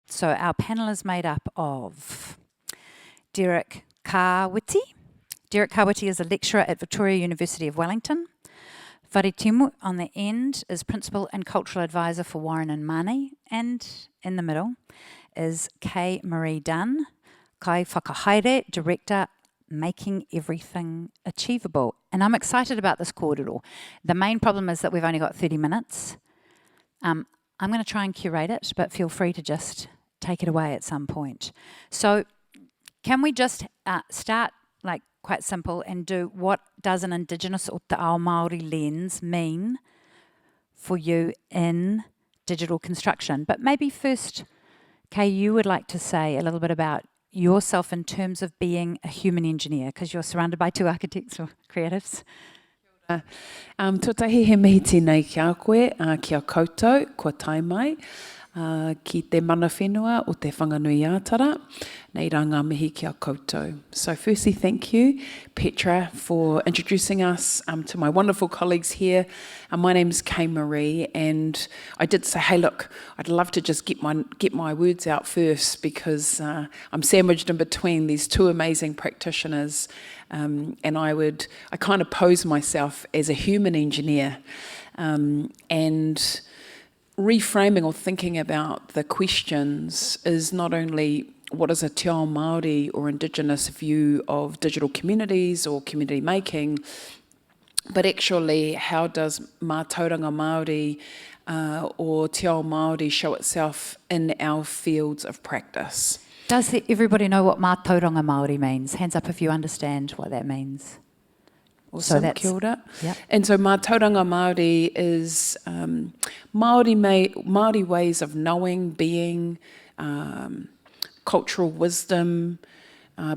So our panel is made up of Kawiti. Derek Kawiti is a lecturer at Victoria University of Wellington. Timu on the end is Principal and Cultural Advisor for Warren and Mahoney. And in the middle is Kaye Maree Dunn, Kai Whakahaere, Director, Making Everything Achievable. And I'm excited about this kōrero. The main problem is that we've only got 30 minutes. I'm going to try and curate it, but feel free to just take it away at some point. So can we just start like quite simple and do what does an Indigenous or te ao Māori lens mean for you in digital construction? But maybe first, Kaye, you would like to say a little bit about yourself in terms of being a human engineer, because you're surrounded by two architects or creatives. Tōtahi he mihi tēnei ki a koe, ki a koutou, kua tai mai, ki te mana whenua o te whanganui ātara, nei rā ngā mihi ki a koutou. So firstly, thank you, Petra, for introducing us to my wonderful colleagues here. My name's Kaye Maree, and I did say, hey, look, I'd love to just get my words out first because I'm sandwiched in between these two amazing practitioners. And I kind of pose myself as a human engineer, and reframing or thinking about the questions is not only what is a te ao Māori or Indigenous view of digital communities or community making, but actually how does mātauranga Māori or te ao Māori show itself in our fields of practice. Does everybody know what mātauranga Māori means? Hands up if you understand what that means. Awesome, so kia ora. Yep. And so mātauranga Māori is Māori ways of knowing, being, cultural wisdom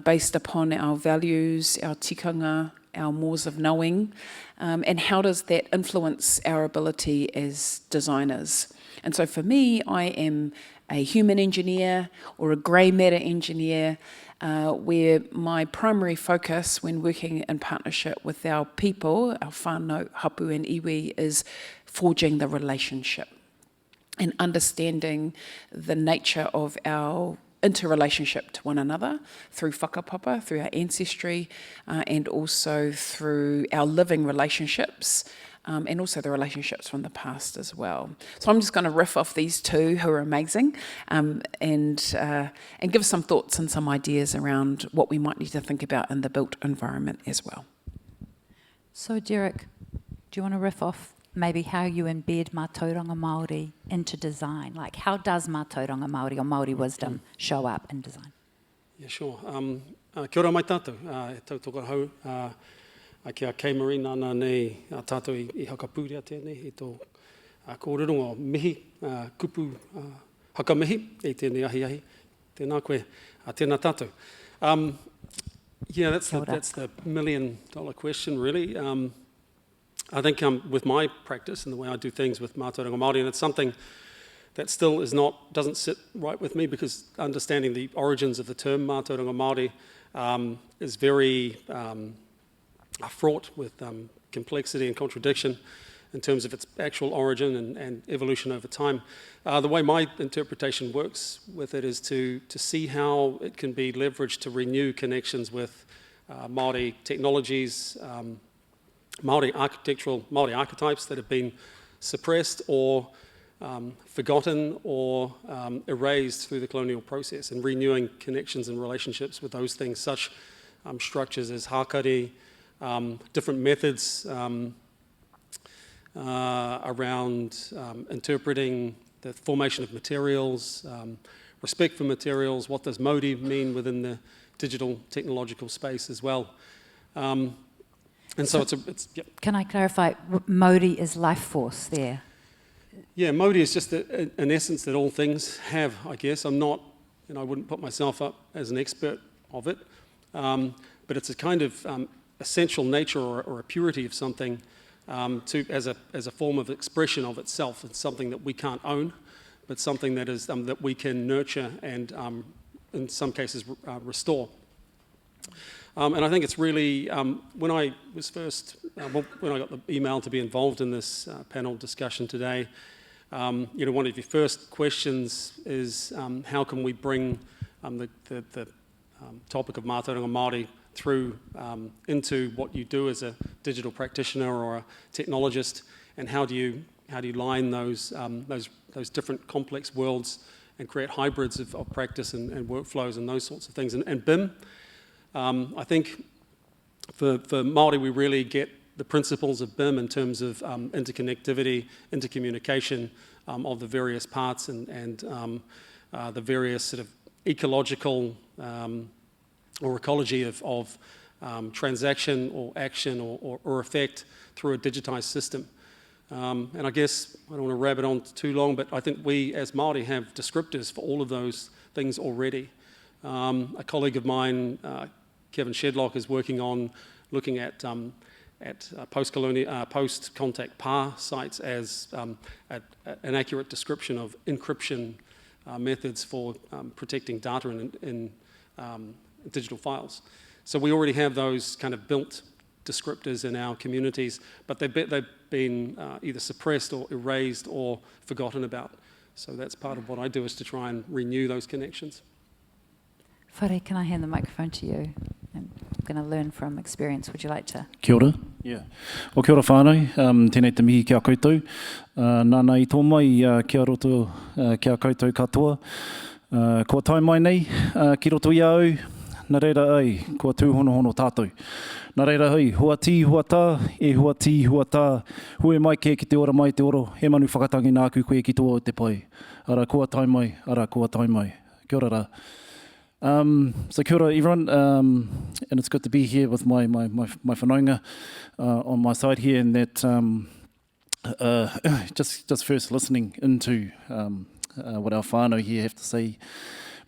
based upon our values, our tikanga, our mores of knowing, and how does that influence our ability as designers. And so for me, I am a human engineer or a grey matter engineer, where my primary focus when working in partnership with our people, our whānau, hapu and iwi, is forging the relationship and understanding the nature of our interrelationship to one another through whakapapa, through our ancestry, and also through our living relationships, and also the relationships from the past as well. So I'm just going to riff off these two who are amazing, and give some thoughts and some ideas around what we might need to think about in the built environment as well. So Derek, do you want to riff off maybe how you embed mātauranga Māori into design? Like how does mātauranga Māori or Māori wisdom show up in design? Yeah, sure. Kia ora mai tātou, e tautoko hau. Ki a Kaye Maree nāna nei a tātou I hakapūria tēnei I tō kōrero o mihi, kupu hakamihi I tēnei ahi. Tēnā koe, tēnā tātou. Yeah, that's the $1 million question, really. I think with my practice and the way I do things with mātauranga Māori, and it's something that still doesn't sit right with me because understanding the origins of the term mātauranga Māori is very fraught with complexity and contradiction in terms of its actual origin and evolution over time. The way my interpretation works with it is to see how it can be leveraged to renew connections with Māori technologies, Māori archetypes that have been suppressed or forgotten or erased through the colonial process, and renewing connections and relationships with those things, such structures as hakari, different methods around interpreting the formation of materials, respect for materials, what does Māori mean within the digital technological space as well. And so it's yep. Can I clarify, Māori is life force there? Yeah, Māori is just an essence that all things have, I guess. I'm not, I wouldn't put myself up as an expert of it, but it's a kind of essential nature or a purity of something as a form of expression of itself. It's something that we can't own, but something that is that we can nurture and in some cases restore. And I think it's really when I was first when I got the email to be involved in this panel discussion today, One of your first questions is how can we bring the topic of mātauranga Māori through into what you do as a digital practitioner or a technologist, and how do you line those different complex worlds and create hybrids of practice and workflows and those sorts of things. And BIM, I think for Māori we really get the principles of BIM in terms of interconnectivity, intercommunication of the various parts and the various sort of ecological or ecology of transaction or action or effect through a digitized system. And I guess I don't want to rabbit on too long, but I think we as Māori have descriptors for all of those things already. A colleague of mine, Kevin Shedlock, is working on looking at post-contact PAR sites as an accurate description of encryption methods for protecting data in digital files. So we already have those kind of built descriptors in our communities, but they've been either suppressed or erased or forgotten about. So that's part of what I do, is to try and renew those connections. Whare, can I hand the microphone to you? I'm going to learn from experience. Would you like to? Kia ora. Yeah. O kia ora whānau, tēnei te mihi kia koutou. Nāna I tō mai kia roto kia koutou katoa. Kua tai mai nei, ki roto i au, nā reira ai, kua tūhonohono tātou. Nā reira hei, hua tī, hua tā, e hua tī, hua tā, hue mai ke ki te ora mai te oro, he manu whakatangi nāku koe ki tō o te pai. Ara kua tai mai, ara kua tai mai. Kia ora rā. So kia ora everyone, and it's good to be here with my whanaunga on my side here, and that just first listening into what our whānau here have to say.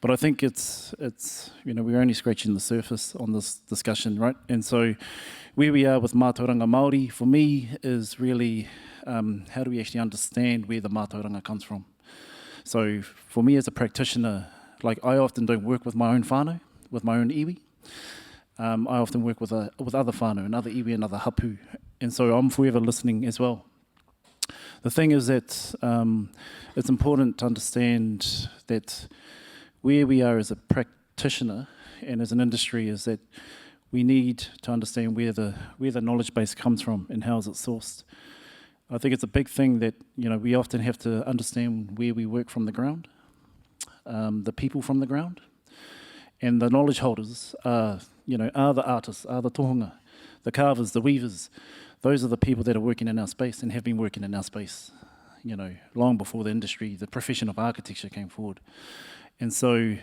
But I think it's we're only scratching the surface on this discussion, right? And so where we are with mātauranga Māori, for me, is really how do we actually understand where the mātauranga comes from? So for me as a practitioner, like I often don't work with my own whānau, with my own iwi. I often work with other whānau, another iwi, another hapu. And so I'm forever listening as well. The thing is that it's important to understand that where we are as a practitioner and as an industry is that we need to understand where the knowledge base comes from and how is it sourced. I think it's a big thing that we often have to understand where we work from the ground. The people from the ground, and the knowledge holders are the artists, are the tohunga, the carvers, the weavers. Those are the people that are working in our space and have been working in our space, long before the industry, the profession of architecture came forward. And so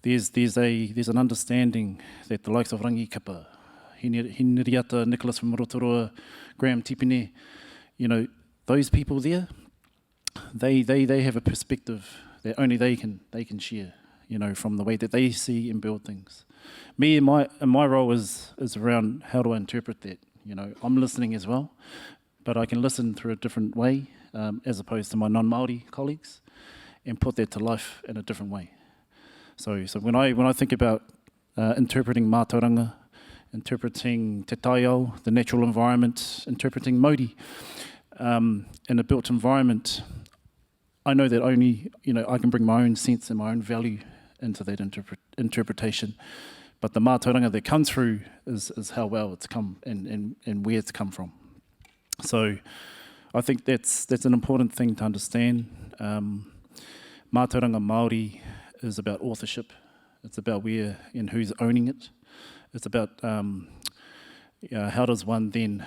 there's an understanding that the likes of Rangi Kapa, Hiniriata, Nicholas from Rotoroa, Graham Tipene, those people there, they have a perspective that only they can share, from the way that they see and build things. Me and my role is around how do I interpret that. I'm listening as well, but I can listen through a different way as opposed to my non-Māori colleagues, and put that to life in a different way. So when I think about interpreting mātauranga, interpreting te taiao, the natural environment, interpreting Māori in a built environment, I know that only I can bring my own sense and my own value into that interpretation, but the mātauranga that comes through is how well it's come and where it's come from. So I think that's an important thing to understand. Mātauranga Māori is about authorship. It's about where and who's owning it. It's about how does one then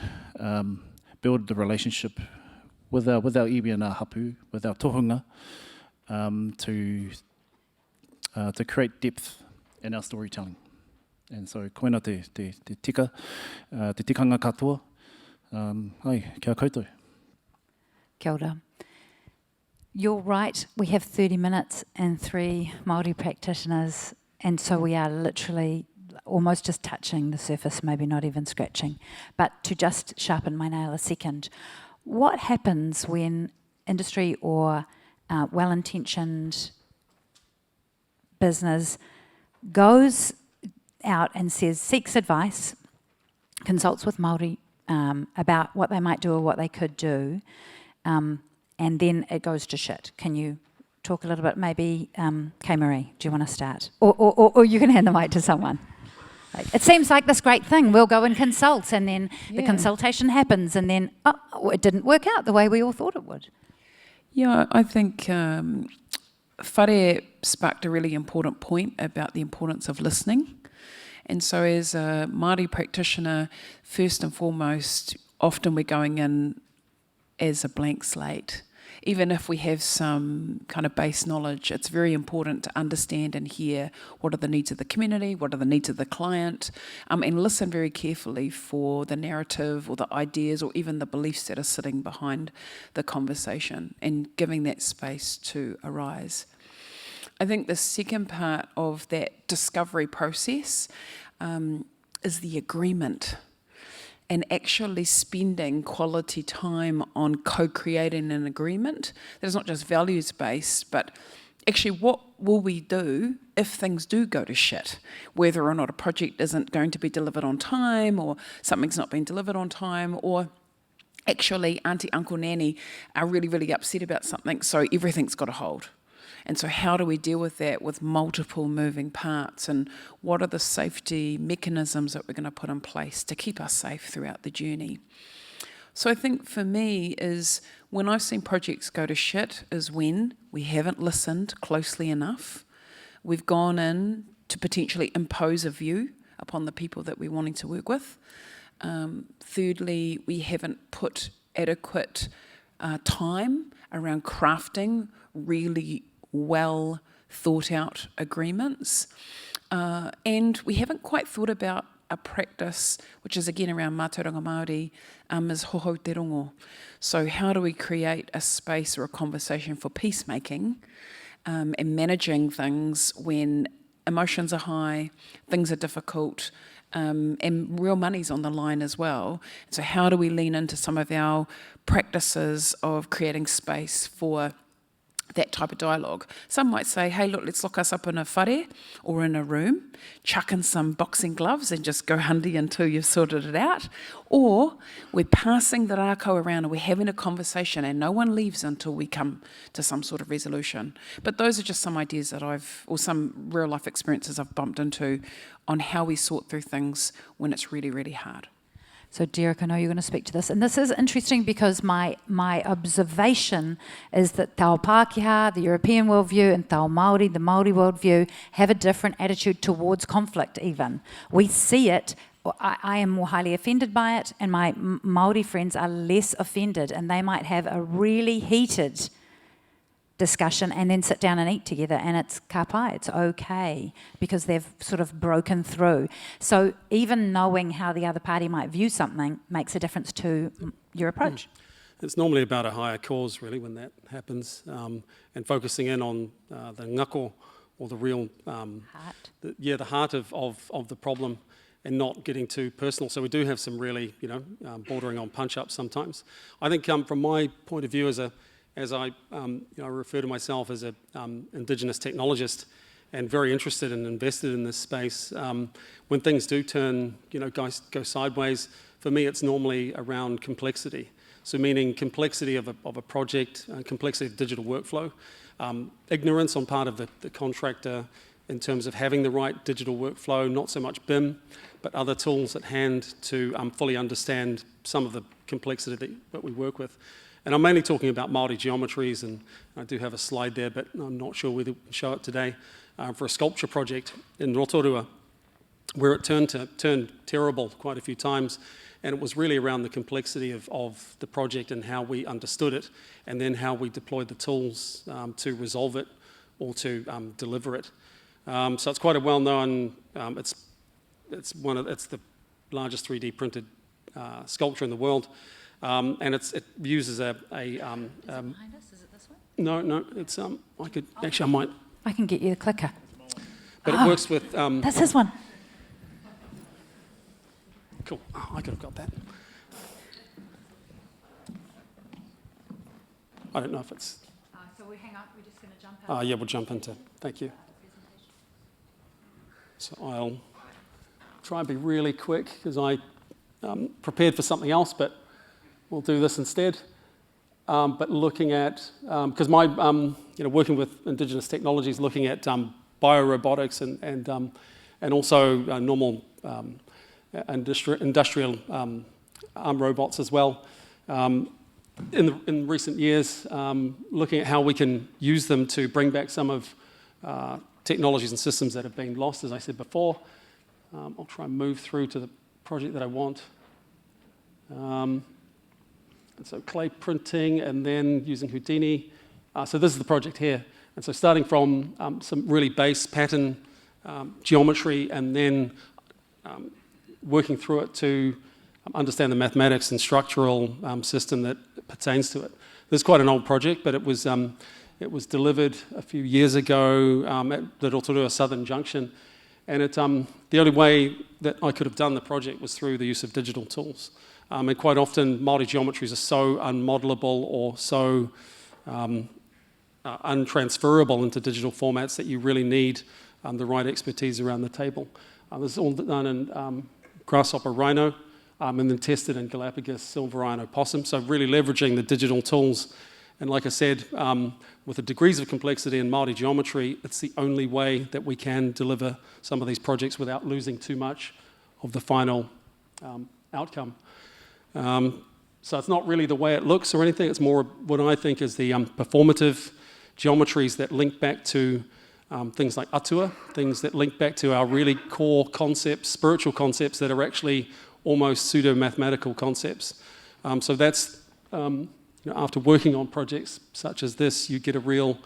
build the relationship with our iwi and our hapu, with our tohunga, to create depth in our storytelling. And so koina te tika, te tikanga katoa. Kia koutou. Kia ora. You're right, we have 30 minutes and 3 Māori practitioners, and so we are literally almost just touching the surface, maybe not even scratching. But to just sharpen my nail a second, what happens when industry or well-intentioned business goes out and seeks advice, consults with Māori about what they might do or what they could do, and then it goes to shit. Can you talk a little bit, maybe, Kaye Maree, do you want to start? Or you can hand the mic to someone. It seems like this great thing. We'll go and consult, and then the consultation happens, and then it didn't work out the way we all thought it would. Yeah, I think Whare sparked a really important point about the importance of listening. And so as a Māori practitioner, first and foremost, often we're going in as a blank slate. Even if we have some kind of base knowledge, it's very important to understand and hear what are the needs of the community, what are the needs of the client, and listen very carefully for the narrative or the ideas or even the beliefs that are sitting behind the conversation and giving that space to arise. I think the second part of that discovery process is the agreement, and actually spending quality time on co-creating an agreement that is not just values-based, but actually what will we do if things do go to shit, whether or not a project isn't going to be delivered on time, or something's not being delivered on time, or actually auntie, uncle, nanny are really, really upset about something, so everything's got to hold. And so how do we deal with that with multiple moving parts, and what are the safety mechanisms that we're going to put in place to keep us safe throughout the journey? So I think for me is when I've seen projects go to shit is when we haven't listened closely enough. We've gone in to potentially impose a view upon the people that we're wanting to work with. Thirdly, we haven't put adequate time around crafting really well thought out agreements, and we haven't quite thought about a practice which is again around mātauranga Māori, is hoho te rongo. So how do we create a space or a conversation for peacemaking and managing things when emotions are high, things are difficult, and real money's on the line as well. So how do we lean into some of our practices of creating space for that type of dialogue? Some might say, hey, look, let's lock us up in a whare or in a room, chuck in some boxing gloves and just go handy until you've sorted it out. Or we're passing the rākau around and we're having a conversation and no one leaves until we come to some sort of resolution. But those are just some ideas that or some real life experiences I've bumped into on how we sort through things when it's really, really hard. So Derek, I know you're going to speak to this, and this is interesting because my observation is that Tao Pākehā, the European worldview, and Tao Māori, the Māori worldview, have a different attitude towards conflict even. We see it, I am more highly offended by it, and my Māori friends are less offended, and they might have a really heated discussion and then sit down and eat together, and it's ka pai, it's okay, because they've sort of broken through. So even knowing how the other party might view something makes a difference to your approach. It's normally about a higher cause, really, when that happens, and focusing in on the ngako, or the real Heart. the heart of the problem, and not getting too personal. So we do have some really, bordering on punch-ups sometimes. I think from my point of view as I refer to myself as an Indigenous technologist and very interested and invested in this space, when things do turn, go sideways, for me it's normally around complexity. So meaning complexity of a project, complexity of digital workflow, ignorance on part of the contractor in terms of having the right digital workflow, not so much BIM, but other tools at hand to fully understand some of the complexity that we work with. And I'm mainly talking about Māori geometries, and I do have a slide there, but I'm not sure whether we can show it today, for a sculpture project in Rotorua, where it turned terrible quite a few times, and it was really around the complexity of the project and how we understood it, and then how we deployed the tools to resolve it or to deliver it. So it's quite a well-known, it's the largest 3D printed sculpture in the world. And it uses a behind us? Is it this one? No, it's I might. I can get you the clicker. But it works with That's this one. Cool. Oh, I could have got that. I don't know if it's. So we hang on. We're just going to jump out. Yeah, we'll jump into. Thank you. So I'll try and be really quick because I prepared for something else, but we'll do this instead. but looking at, because my, working with Indigenous technologies, looking at biorobotics and also normal industrial arm robots as well. In recent years, looking at how we can use them to bring back some of technologies and systems that have been lost, as I said before. I'll try and move through to the project that I want. And so clay printing and then using Houdini. So this is the project here. And so starting from some really base pattern geometry and then working through it to understand the mathematics and structural system that pertains to it. This is quite an old project, but it was delivered a few years ago at the Rotorua Southern Junction. And the only way that I could have done the project was through the use of digital tools. And quite often, Māori geometries are so unmodelable or so untransferable into digital formats that you really need the right expertise around the table. This is all done in grasshopper rhino and then tested in Galapagos silver rhino possum. So really leveraging the digital tools. And like I said, with the degrees of complexity in Māori geometry, it's the only way that we can deliver some of these projects without losing too much of the final outcome. So it's not really the way it looks or anything. It's more what I think is the performative geometries that link back to things like atua, things that link back to our really core concepts, spiritual concepts that are actually almost pseudo-mathematical concepts. So that's, after working on projects such as this, you get a real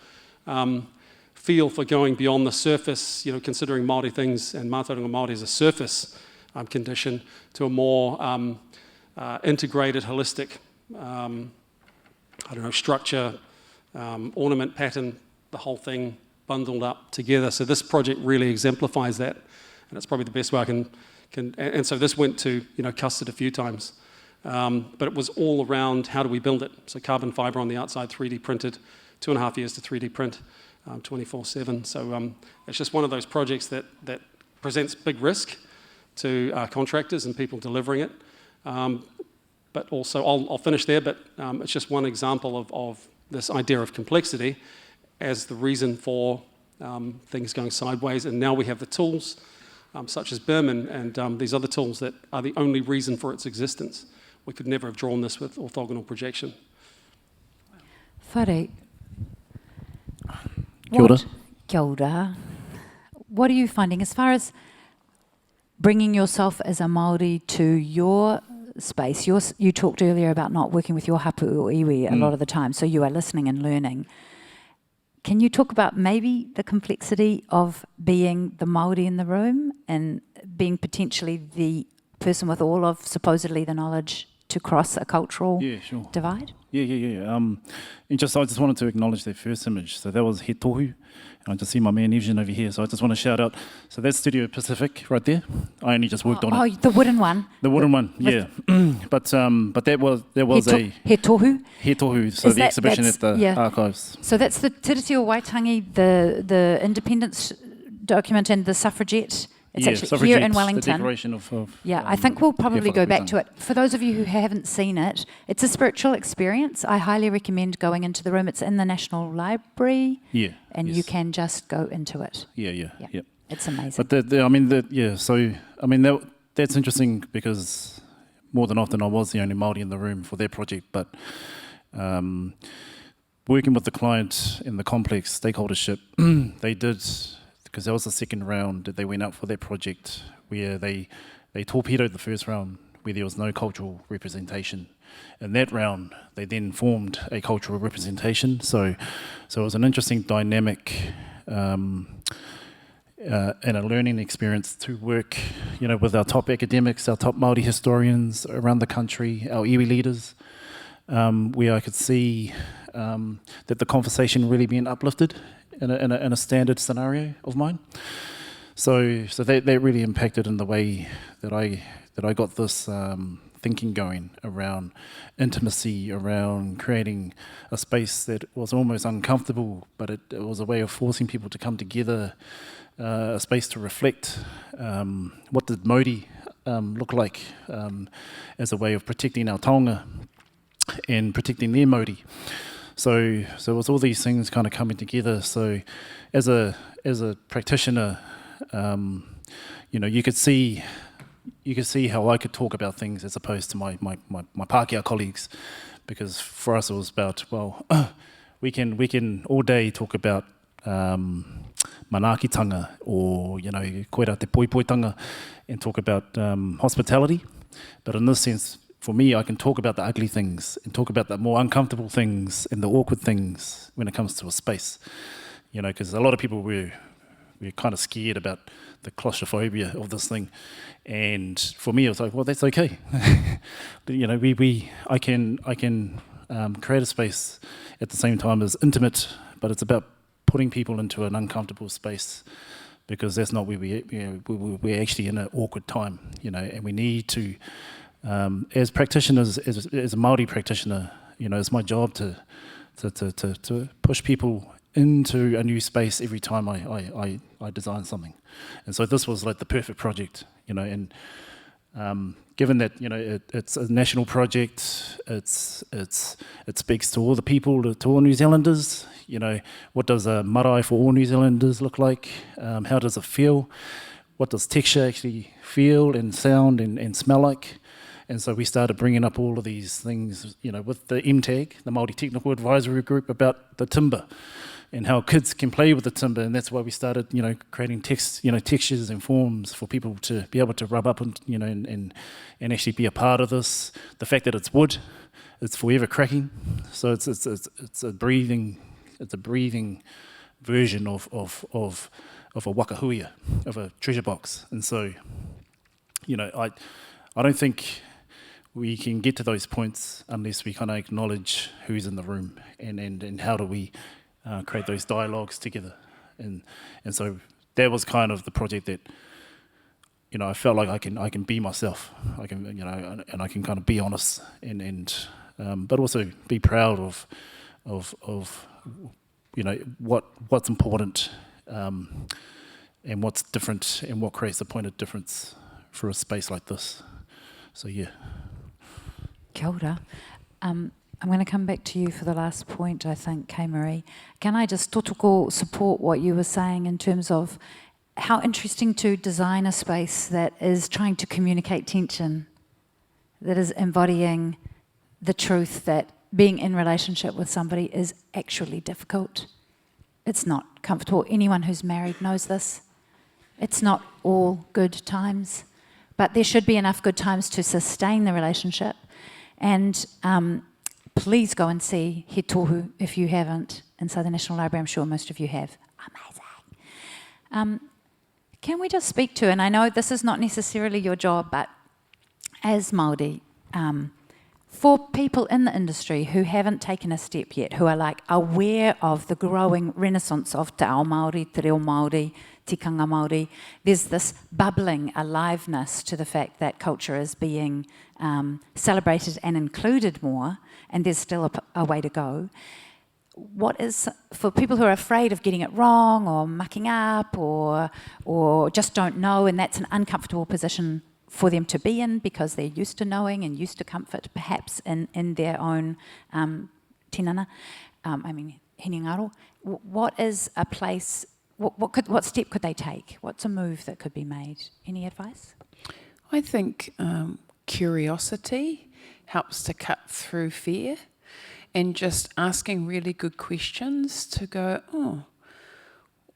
feel for going beyond the surface, considering Māori things and Mātauranga Māori as a surface condition to a more integrated, holistic, structure, ornament pattern, the whole thing bundled up together. So this project really exemplifies that, and it's probably the best way I can and so this went to custard a few times, but it was all around how do we build it. So carbon fibre on the outside, 3D printed, 2.5 years to 3D print, 24/7. So it's just one of those projects that presents big risk to contractors and people delivering it. But also, I'll finish there, but it's just one example of this idea of complexity as the reason for things going sideways. And now we have the tools, such as BIM and these other tools that are the only reason for its existence. We could never have drawn this with orthogonal projection. Whare. Kia ora. Kia ora. What are you finding as far as bringing yourself as a Māori to your space? You talked earlier about not working with your hapu or iwi a lot of the time, so you are listening and learning. Can you talk about maybe the complexity of being the Māori in the room and being potentially the person with all of supposedly the knowledge to cross a cultural divide? Yeah. I just wanted to acknowledge their first image. So that was He Tohu. And I just see my man Evgen over here. So I just want to shout out. So that's Studio Pacific right there. I only just worked on it. Oh, the wooden one. The wooden one, yeah. But that was He Tohu. He Tohu. So the exhibition at the archives. So that's the Te Tiriti o Waitangi, the independence document and the suffragette. It's actually here in Wellington. The declaration of I think we'll probably go back to it. For those of you who haven't seen it, it's a spiritual experience. I highly recommend going into the room. It's in the National Library. Yeah. And you can just go into it. Yeah. It's amazing. But that's interesting because more than often I was the only Māori in the room for their project, but working with the client in the complex stakeholdership, they did, because that was the second round that they went out for their project where they torpedoed the first round where there was no cultural representation. In that round, they then formed a cultural representation. So it was an interesting dynamic and a learning experience to work, with our top academics, our top Māori historians around the country, our iwi leaders, where I could see that the conversation really being uplifted in a standard scenario of mine. So that really impacted in the way that I got this thinking going around intimacy, around creating a space that was almost uncomfortable, but it was a way of forcing people to come together, a space to reflect. What did Māori look like as a way of protecting our taonga? and protecting their Māori. So it was all these things kind of coming together. So as a practitioner, you could see how I could talk about things as opposed to my Pākehā colleagues, because for us it was about, well, we can all day talk about manaakitanga or koera te poipoitanga and talk about hospitality, but in this sense, for me, I can talk about the ugly things and talk about the more uncomfortable things and the awkward things when it comes to a space. Because a lot of people we're kind of scared about the claustrophobia of this thing, and for me, it was like, well, that's okay. I can create a space at the same time as intimate, but it's about putting people into an uncomfortable space, because that's not where we're actually in an awkward time, and we need to. As practitioners, as a Māori practitioner, it's my job to push people into a new space every time I design something, and so this was like the perfect project, and given that it's a national project, it speaks to all the people, to all New Zealanders. What does a marae for all New Zealanders look like? How does it feel? What does texture actually feel and sound and smell like? And so we started bringing up all of these things, with the MTAG, the Māori Technical Advisory Group, about the timber and how kids can play with the timber. And that's why we started, creating textures and forms for people to be able to rub up and actually be a part of this. The fact that it's wood, it's forever cracking, so it's a breathing version of a wakahuia, of a treasure box. And so, I don't think we can get to those points unless we kind of acknowledge who's in the room and how do we create those dialogues together. And so that was kind of the project that, I felt like I can be myself. I can, and I can kind of be honest and but also be proud of what's important and what's different and what creates a point of difference for a space like this. So yeah. Kia ora. I'm going to come back to you for the last point, I think, Kaye Maree. Can I just totoko support what you were saying in terms of how interesting to design a space that is trying to communicate tension, that is embodying the truth that being in relationship with somebody is actually difficult. It's not comfortable. Anyone who's married knows this. It's not all good times, but there should be enough good times to sustain the relationship. And please go and see He Tohu if you haven't inside the National Library. I'm sure most of you have. Amazing. Can we just speak to, and I know this is not necessarily your job, but as Māori, for people in the industry who haven't taken a step yet, who are like aware of the growing renaissance of te ao Māori, te reo Māori, tikanga Māori, there's this bubbling aliveness to the fact that culture is being celebrated and included more, and there's still a way to go. What is, for people who are afraid of getting it wrong or mucking up or just don't know, and that's an uncomfortable position for them to be in because they're used to knowing and used to comfort, perhaps in their own tinana, hinengaro. What is a place, what step could they take? What's a move that could be made? Any advice? I think curiosity helps to cut through fear, and just asking really good questions to go, oh,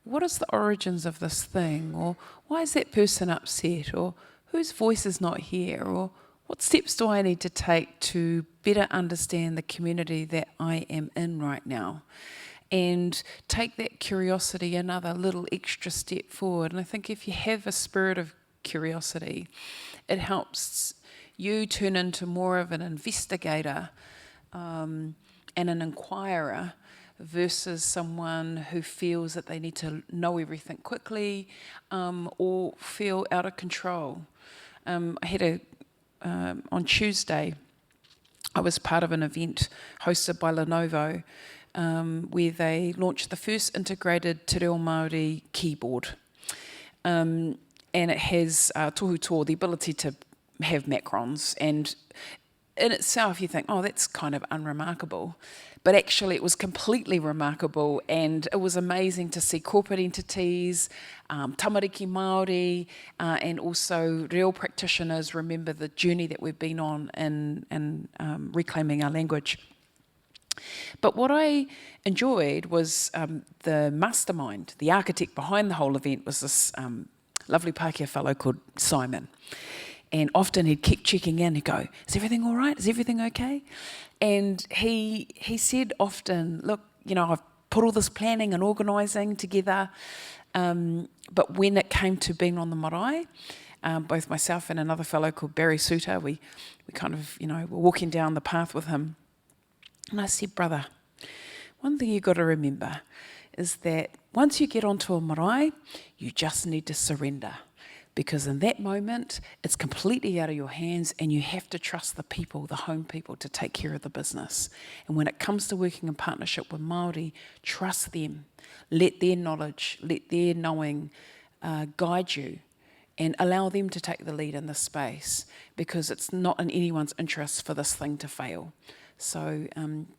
what is the origins of this thing? Or why is that person upset? Or whose voice is not here? Or what steps do I need to take to better understand the community that I am in right now? And take that curiosity another little extra step forward. And I think if you have a spirit of curiosity, it helps you turn into more of an investigator and an inquirer versus someone who feels that they need to know everything quickly or feel out of control. I had on Tuesday, I was part of an event hosted by Lenovo where they launched the first integrated te reo Māori keyboard. And it has tohu tō, the ability to have macrons, and in itself you think, oh, that's kind of unremarkable. But actually it was completely remarkable, and it was amazing to see corporate entities, tamariki Māori, and also real practitioners remember the journey that we've been on in reclaiming our language. But what I enjoyed was the mastermind, the architect behind the whole event was this lovely Pākehā fellow called Simon. And often he'd keep checking in, he'd go, is everything all right? Is everything okay? And he said often, look, you know, I've put all this planning and organising together, but when it came to being on the marae, both myself and another fellow called Barry Suter, we kind of, you know, were walking down the path with him. And I said, brother, one thing you've got to remember is that once you get onto a marae, you just need to surrender. Because in that moment, it's completely out of your hands and you have to trust the people, the home people, to take care of the business. And when it comes to working in partnership with Māori, trust them. Let their knowledge, let their knowing guide you, and allow them to take the lead in this space, because it's not in anyone's interest for this thing to fail. So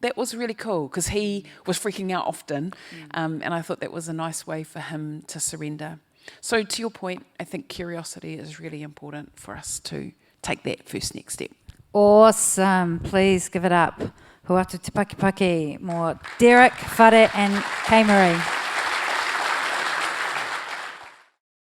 that was really cool, because he was freaking out often, and I thought that was a nice way for him to surrender. So to your point, I think curiosity is really important for us to take that first next step. Awesome. Please give it up. Huatu te paki paki. More Derek, Whare and Kaye Maree.